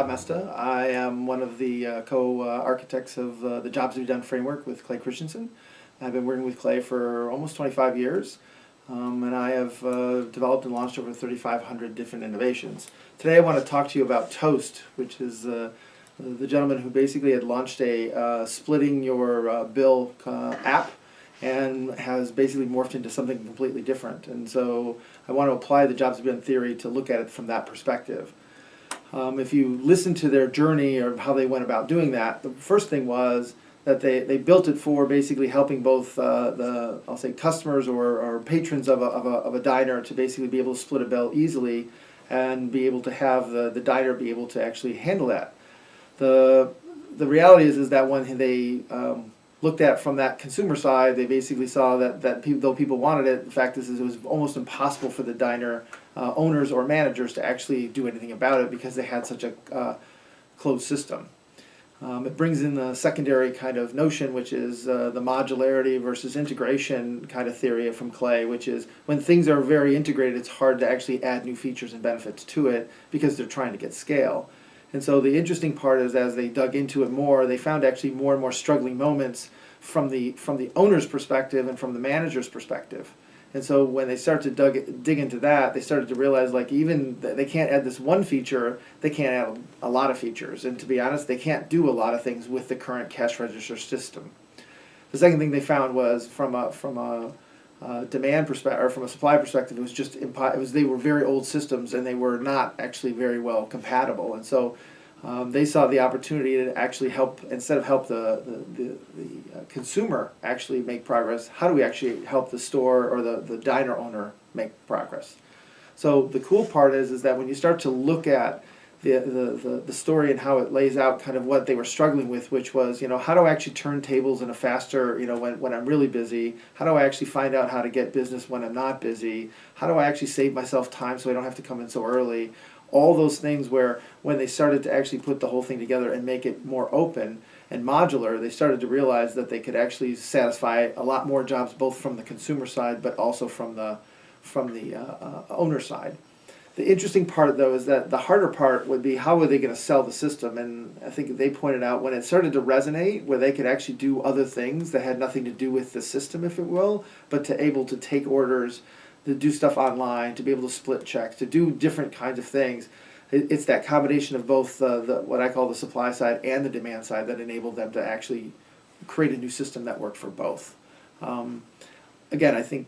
Moesta. I am one of the co-architects of the Jobs to be Done framework with Clay Christensen. I've been working with Clay for almost 25 years, and I have developed and launched over 3,500 different innovations. Today I want to talk to you about Toast, which is the gentleman who basically had launched a splitting your bill app, and has basically morphed into something completely different. And so I want to apply the Jobs to be Done theory to look at it from that perspective. If you listen to their journey or how they went about doing that, the first thing was that they built it for basically helping both I'll say customers or patrons of a diner to basically be able to split a bill easily and be able to have the diner be able to actually handle that. The reality is that when they looked at from that consumer side, they basically saw that though people wanted it, the fact is it was almost impossible for the diner owners or managers to actually do anything about it because they had such a closed system. It brings in the secondary kind of notion, which is the modularity versus integration kind of theory from Clay, which is when things are very integrated, it's hard to actually add new features and benefits to it because they're trying to get scale. And so the interesting part is as they dug into it more, they found actually more and more struggling moments from the owner's perspective and from the manager's perspective. And so when they started to dig into that, they started to realize like even they can't add this one feature, they can't add a lot of features. And to be honest, they can't do a lot of things with the current cash register system. The second thing they found was from a demand perspective or from a supply perspective, it was just they were very old systems and they were not actually very well compatible. And so they saw the opportunity to actually help, instead of help the consumer actually make progress, how do we actually help the store or the diner owner make progress? So the cool part is that when you start to look at the story and how it lays out kind of what they were struggling with, which was, how do I actually turn tables in a faster, when I'm really busy? How do I actually find out how to get business when I'm not busy? How do I actually save myself time so I don't have to come in so early? All those things where when they started to actually put the whole thing together and make it more open and modular, they started to realize that they could actually satisfy a lot more jobs both from the consumer side but also from the owner side. The interesting part, though, is that the harder part would be how are they going to sell the system? And I think they pointed out when it started to resonate, where they could actually do other things that had nothing to do with the system, if it will, but to able to take orders, to do stuff online, to be able to split checks, to do different kinds of things. It's that combination of both what I call the supply side and the demand side that enabled them to actually create a new system that worked for both. Again, I think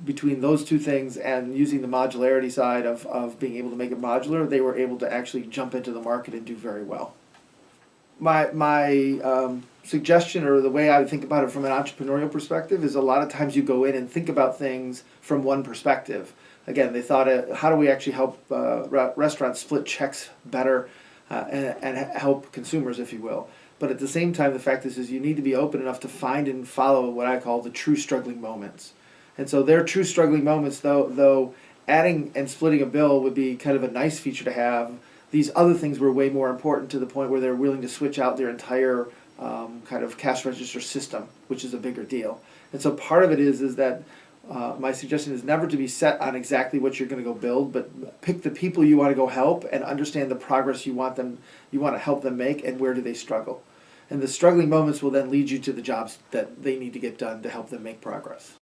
between those two things and using the modularity side of being able to make it modular, they were able to actually jump into the market and do very well. My suggestion, or the way I would think about it from an entrepreneurial perspective, is a lot of times you go in and think about things from one perspective. Again, they thought, how do we actually help restaurants split checks better and help consumers, if you will. But at the same time, the fact is you need to be open enough to find and follow what I call the true struggling moments. And so their true struggling moments, though adding and splitting a bill would be kind of a nice feature to have, these other things were way more important to the point where they're willing to switch out their entire kind of cash register system, which is a bigger deal. And so part of it is that my suggestion is never to be set on exactly what you're going to go build, but pick the people you want to go help and understand the progress you want to help them make and where do they struggle. And the struggling moments will then lead you to the jobs that they need to get done to help them make progress.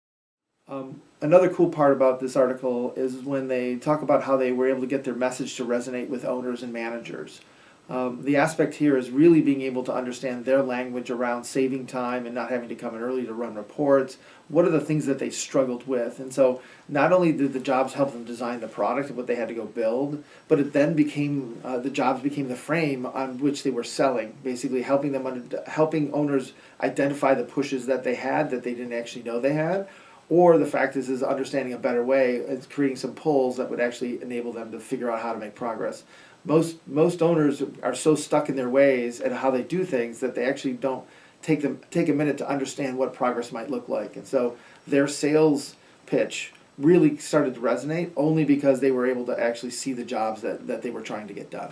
Another cool part about this article is when they talk about how they were able to get their message to resonate with owners and managers. The aspect here is really being able to understand their language around saving time and not having to come in early to run reports. What are the things that they struggled with? And so not only did the jobs help them design the product and what they had to go build, but it then became, the jobs became the frame on which they were selling, basically helping owners identify the pushes that they had that they didn't actually know they had. Or the fact is understanding a better way and creating some pulls that would actually enable them to figure out how to make progress. Most owners are so stuck in their ways and how they do things that they actually don't take a minute to understand what progress might look like. And so their sales pitch really started to resonate only because they were able to actually see the jobs that they were trying to get done.